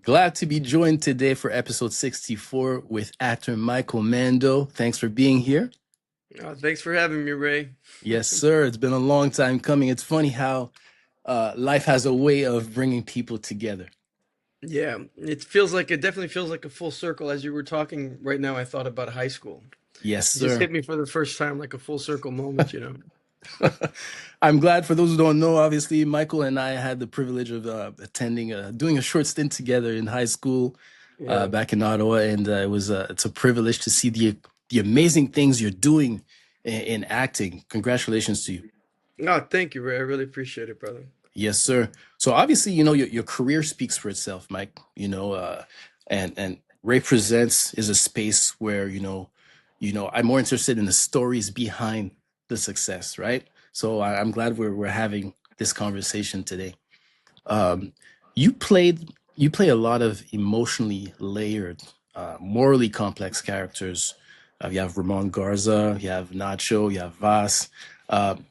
Glad to be joined today for episode 64 with actor Michael Mando. Thanks for being here. Thanks for having me, Ray. Yes, sir. It's been a long time coming. It's funny how life has a way of bringing people together. Yeah, it definitely feels like a full circle. As you were talking right now, I thought about high school. Yes, It just sir. hit me for the first time, like a full circle moment. I'm glad. For those who don't know, obviously, Michael and I had the privilege of attending, doing a short stint together in high school Yeah. back in Ottawa, and it's a privilege to see the amazing things you're doing in acting. Congratulations to you. Oh, thank you, Ray. I really appreciate it, brother. Yes, sir. So obviously, your career speaks for itself, Mike. And Ray Presents is a space where I'm more interested in the stories behind the success, right? So I'm glad we're having this conversation today. Um, you play a lot of emotionally layered, morally complex characters. You have Ramon Garza, you have Nacho, you have Vaas.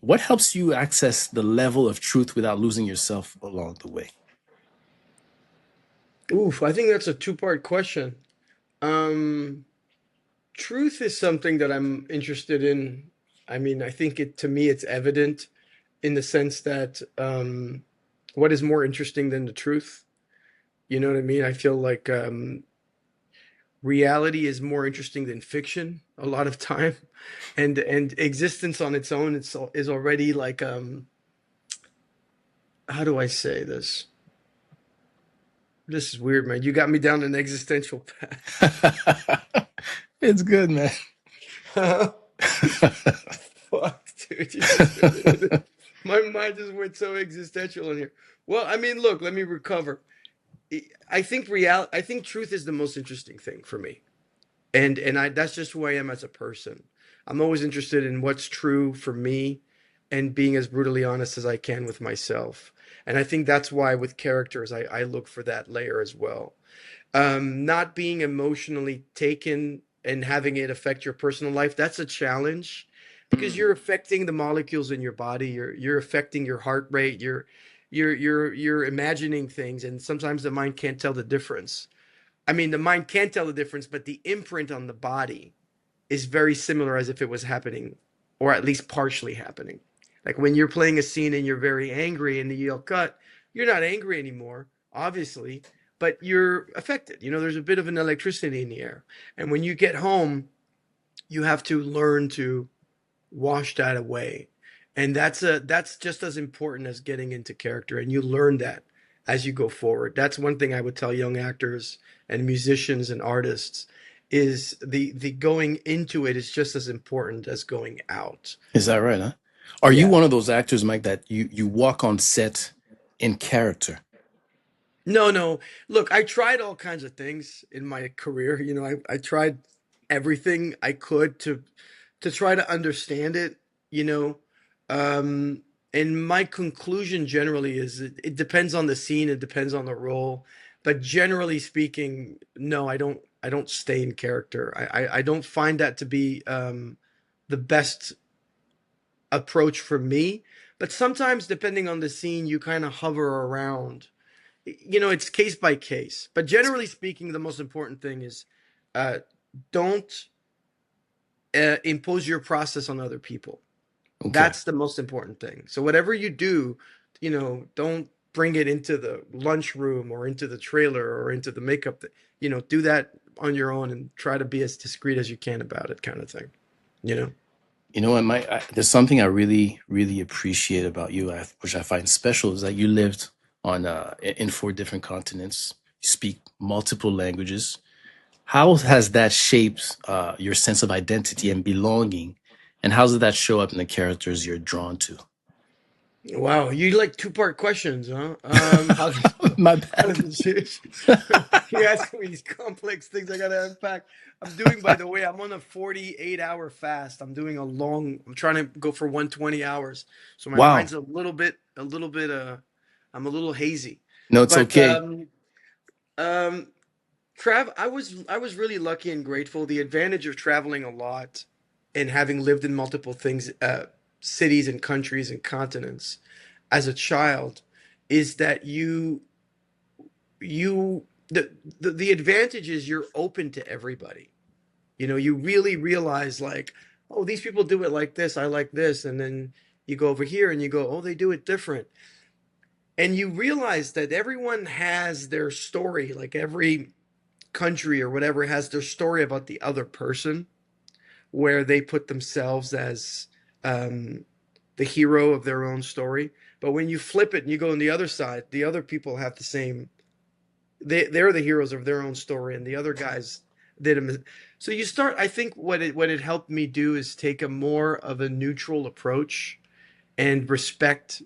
What helps you access the level of truth without losing yourself along the way? Oof, I think that's a two-part question. Um, Truth is something that I'm interested in. I mean, I think to me, it's evident in the sense that what is more interesting than the truth? You know what I mean? I feel like reality is more interesting than fiction a lot of time, and existence on its own is already like how do I say this? This is weird, man. You got me down an existential It's good, man. path. Fuck, dude, my mind just went so existential in here. Well, I mean, look, let me recover. I think truth is the most interesting thing for me. And I that's just who I am as a person. I'm always interested in what's true for me and being as brutally honest as I can with myself. And I think that's why with characters I look for that layer as well. Not being emotionally taken and having it affect your personal life, that's a challenge because you're affecting the molecules in your body, you're affecting your heart rate, you're imagining things, and sometimes the mind can't tell the difference. I mean, the mind can tell the difference, but the imprint on the body is very similar as if it was happening, or at least partially happening. Like when you're playing a scene and you're very angry and you yell cut, you're not angry anymore, obviously, but you're affected. There's a bit of an electricity in the air. And when you get home, you have to learn to wash that away. And that's just as important as getting into character. And you learn that as you go forward. That's one thing I would tell young actors and musicians and artists is the going into it is just as important as going out. Is that right, huh? Are you Yeah. one of those actors, Mike, that you walk on set in character? No, no. Look, I tried all kinds of things in my career. I tried everything I could to try to understand it, you know. Um, and my conclusion generally is it depends on the scene, it depends on the role. But generally speaking, no, I don't stay in character. I don't find that to be the best approach for me. But sometimes depending on the scene, you kind of hover around. It's case by case. But generally speaking, the most important thing is uh, don't impose your process on other people. Okay. That's the most important thing. So whatever you do, don't bring it into the lunchroom or into the trailer or into the makeup. Do that on your own and try to be as discreet as you can about it, kind of thing. You know. You know what, Mike? There's something I really, really appreciate about you, which I find special, is that you lived in four different continents. You speak multiple languages. How has that shaped your sense of identity and belonging? And how does that show up in the characters you're drawn to? Wow, you like two-part questions, huh? My How bad. does it change? You ask me these complex things I gotta unpack. By the way, I'm on a 48-hour fast. I'm trying to go for 120 hours. So my Wow. mind's I'm a little hazy. No, it's But okay. um, I was really lucky and grateful. The advantage of traveling a lot and having lived in multiple cities and countries and continents as a child is that you the advantage is you're open to everybody. You know, you really realize like, oh, these people do it like this, I like this, and then you go over here and you go, oh, they do it different. And you realize that everyone has their story, like every country or whatever has their story about the other person, where they put themselves as um, the hero of their own story. But when you flip it and you go on the other side, the other people have the same. They're the heroes of their own story, and the other guys did them. So you start. I think what it helped me do is take a more of a neutral approach and respect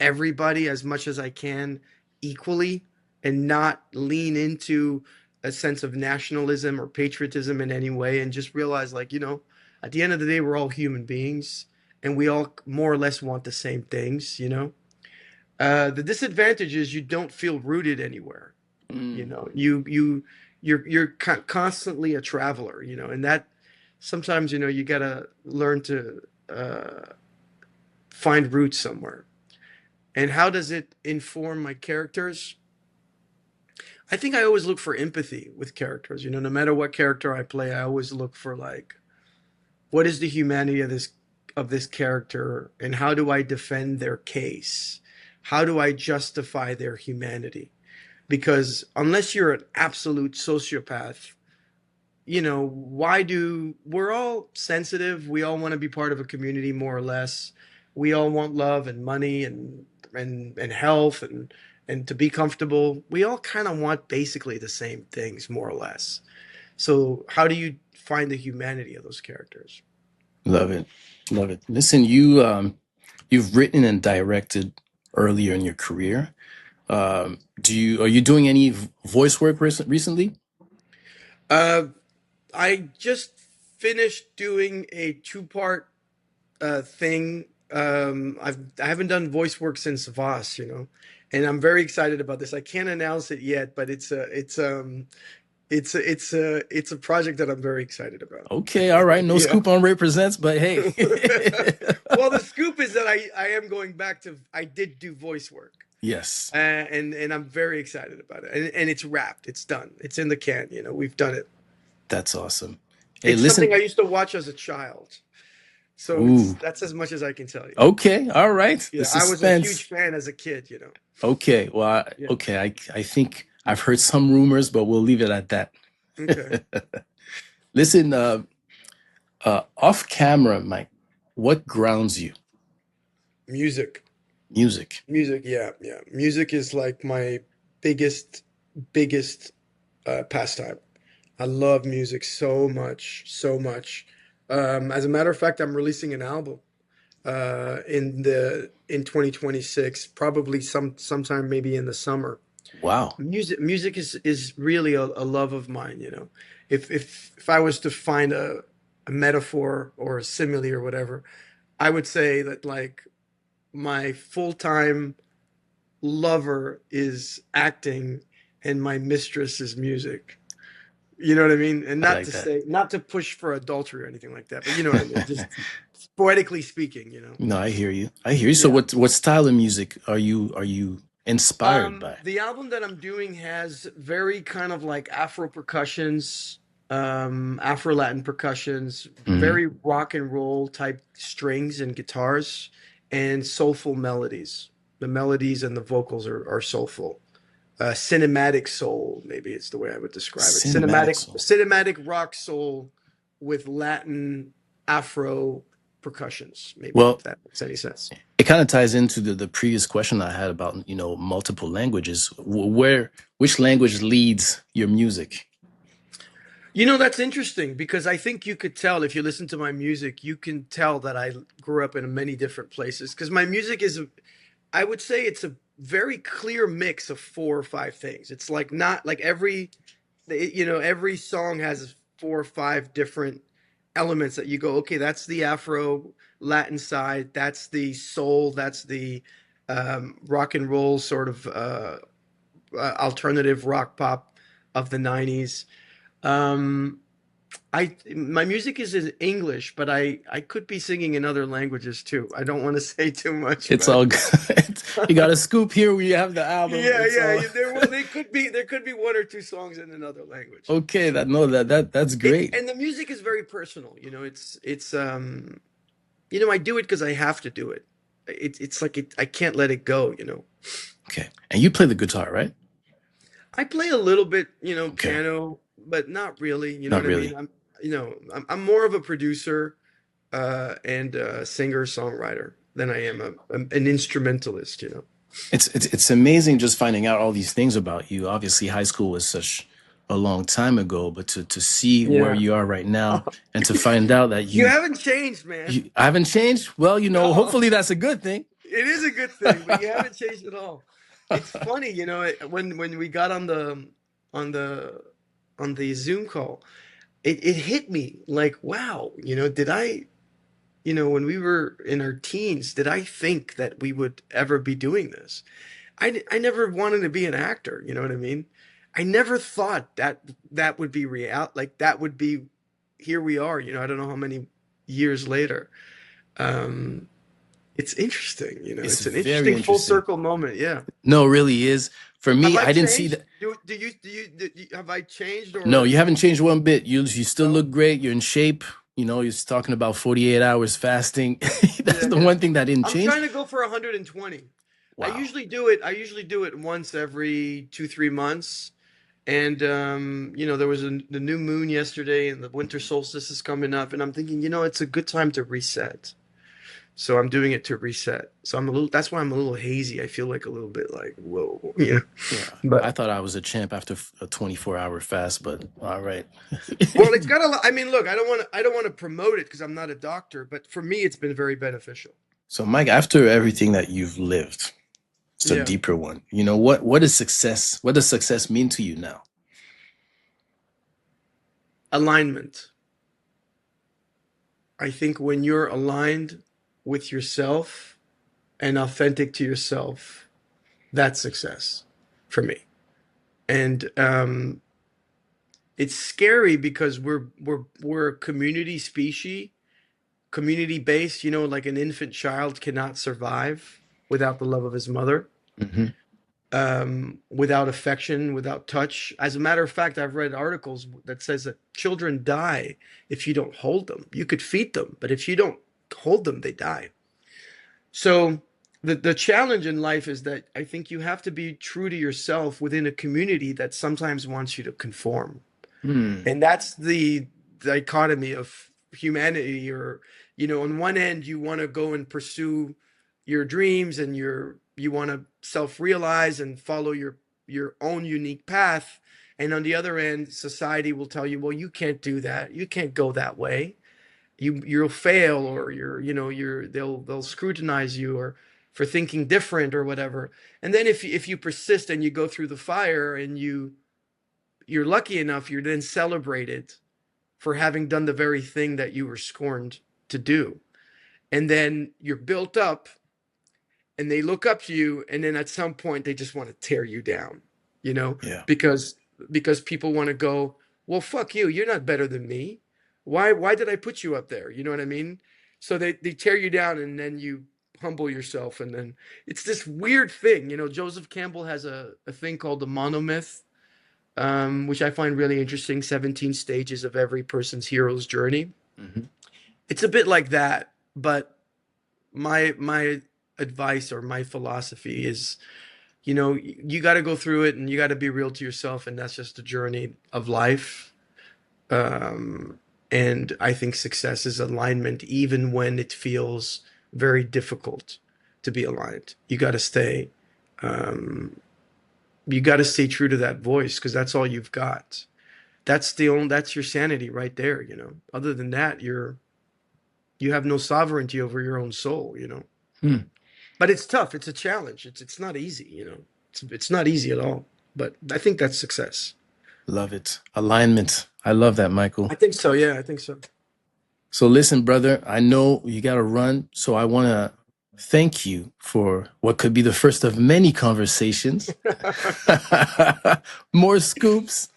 everybody as much as I can equally, and not lean into a sense of nationalism or patriotism in any way, and just realize, like, at the end of the day, we're all human beings and we all more or less want the same things, the disadvantage is you don't feel rooted anywhere. Mm, You're constantly a traveler, and that sometimes, you gotta learn to find roots somewhere. And how does it inform my characters? I think I always look for empathy with characters. No matter what character I play, I always look for, like, what is the humanity of this character, and how do I defend their case? How do I justify their humanity? Because unless you're an absolute sociopath, why do we're all sensitive, we all want to be part of a community, more or less. We all want love and money and health and to be comfortable. We all kind of want basically the same things, more or less. So how do you find the humanity of those characters? love it, love it. Listen, you've written and directed earlier in your career. Are you doing any voice work recently? uh I just finished doing a two-part thing. I haven't done voice work since Vaas, and I'm very excited about this. I can't announce it yet, but it's a project that I'm very excited about. Okay, all right. No Yeah. scoop on RayPresents, but hey. Well, the scoop is that I am going back to. I did do voice work, Yes, and I'm very excited about it. And it's wrapped. It's done. It's in the can. We've done it. that's awesome. Hey, It's something listen. I used to watch as a child. So Ooh, that's as much as I can tell you. okay, all right. The Yeah, I was a huge suspense. fan as a kid. Okay, well, Yeah. okay. I think I've heard some rumors, but we'll leave it at that. Okay. Listen, off camera, Mike, what grounds you? Music. Music. Music, yeah, yeah. Music is like my biggest pastime. I love music so much, so much. As a matter of fact, I'm releasing an album in 2026, probably sometime maybe in the summer. Wow. Music is really a love of mine, If I was to find a metaphor or a simile or whatever, I would say that, like, my full-time lover is acting and my mistress is music. You know what I mean? And I not like to that. say, not to push for adultery or anything like that, but you know what I mean? Just poetically speaking. No, I hear you. I hear you. So Yeah. what style of music are you inspired by? The album that I'm doing has very kind of like Afro percussions, Afro Latin percussions, Hmm. very rock and roll type strings and guitars, and soulful melodies. The melodies and the vocals are soulful. Cinematic soul, maybe it's the way I would describe it. Cinematic soul. Cinematic rock soul with Latin Afro percussions, maybe, if Well, that makes any sense. it kind of ties into the previous question I had about, multiple languages. Which language leads your music? That's interesting because I think you could tell if you listen to my music, you can tell that I grew up in many different places because my music is, I would say it's a very clear mix of four or five things. It's like not like every song has four or five different elements that you go, okay, that's the Afro Latin side, that's the soul, that's the rock and roll sort of alternative rock pop of the 90s. Um, My music is in English, but I could be singing in other languages too. I don't want to say too much, It's but all good. You got a scoop here where you have the album. yeah, It's all there could be one or two songs in another language. okay. That no, that's It's great. and the music is very personal. I do it because I have to do it. It's like I can't let it go. Okay. And you play the guitar, right? I play a little bit, Okay. piano, but not really. You know Not what I mean? really. I'm more of a producer and singer songwriter than I am an instrumentalist. It's amazing just finding out all these things about you. Obviously, high school was such a long time ago, but to see where Yeah. you are right Oh, now and to find out that you haven't changed, man. you haven't changed, well, No, hopefully that's a good thing. it is a good thing, but you haven't changed at all. It's funny, when we got on the on the Zoom call, it hit me like, wow, did I, when we were in our teens, did I think that we would ever be doing this? I never wanted to be an actor, you know what I mean? I never thought that that would be real, like that would be, here we are, I don't know how many years later. Um, it's interesting, It's it's an very interesting full interesting. circle moment. Yeah. No, it really is. For Have me, I I didn't see changed? that. Have I changed No, or you haven't changed one bit. You still no? look great. You're in shape. You're talking about 48 hours fasting. That's Yeah, the yeah. one thing that didn't I'm change. trying to go for 120. Wow. I usually do it once every 2, 3 months. And there was the new moon yesterday, and the winter solstice is coming up, and I'm thinking, it's a good time to reset. So I'm doing it to reset. So that's why I'm a little hazy. I feel like a little bit like, whoa, yeah. Yeah. I But thought I was a champ after a 24-hour fast, but all right. well, it's got a lot. I mean, look, I don't want to promote it because I'm not a doctor, but for me, it's been very beneficial. So, Mike, after everything that you've lived, it's a Yeah. deeper one. What is success? What does success mean to you now? Alignment. I think when you're aligned with yourself and authentic to yourself, that's success for me. And it's scary because we're a community species, community based. Like an infant child cannot survive without the love of his mother, Hmm. without affection, without touch. As a matter of fact, I've read articles that says that children die if you don't hold them. You could feed them, but if you don't hold them, they die. So the challenge in life is that I think you have to be true to yourself within a community that sometimes wants you to conform. Hmm. And that's the dichotomy of humanity. Or, on one end, you want to go and pursue your dreams, and you want to self-realize and follow your own unique path. And on the other end, society will tell you, well, you can't do that. You can't go that way. You'll fail, or they'll scrutinize you, or for thinking different or whatever. And then if you persist and you go through the fire, and you're lucky enough, you're then celebrated for having done the very thing that you were scorned to do. And then you're built up, and they look up to you, and then at some point they just want to tear you down, you know, Yeah. because because people want to go, well, fuck you, you're not better than me. Why did I put you up there? You know what I mean? So they tear you down, and then you humble yourself, and then it's this weird thing. Joseph Campbell has a thing called the monomyth, which I find really interesting. 17 stages of every person's hero's journey. Hmm. It's a bit like that, but my advice or my philosophy is, you got to go through it, and you got to be real to yourself, and that's just a journey of life. Um, and I think success is alignment, even when it feels very difficult to be aligned. Um, you got to stay true to that voice, because that's all you've got. That's your sanity right there. Other than that, you have no sovereignty over your own soul. Hmm. But it's tough. It's a challenge. It's not easy. It's not easy at all. But I think that's success. Love it. Alignment. I love that, Michael. I think so. Yeah, I think so. So listen, brother, I know you got to run. So I want to thank you for what could be the first of many conversations. More scoops.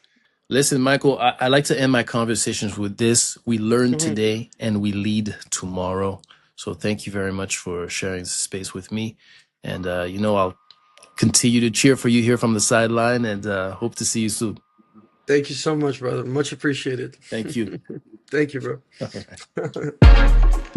Listen, Michael, I like to end my conversations with this. We learn Mhm. today and we lead tomorrow. So thank you very much for sharing this space with me. And, I'll continue to cheer for you here from the sideline and hope to see you soon. Thank you so much, brother. Much appreciated. Thank you. Thank you, All right. bro.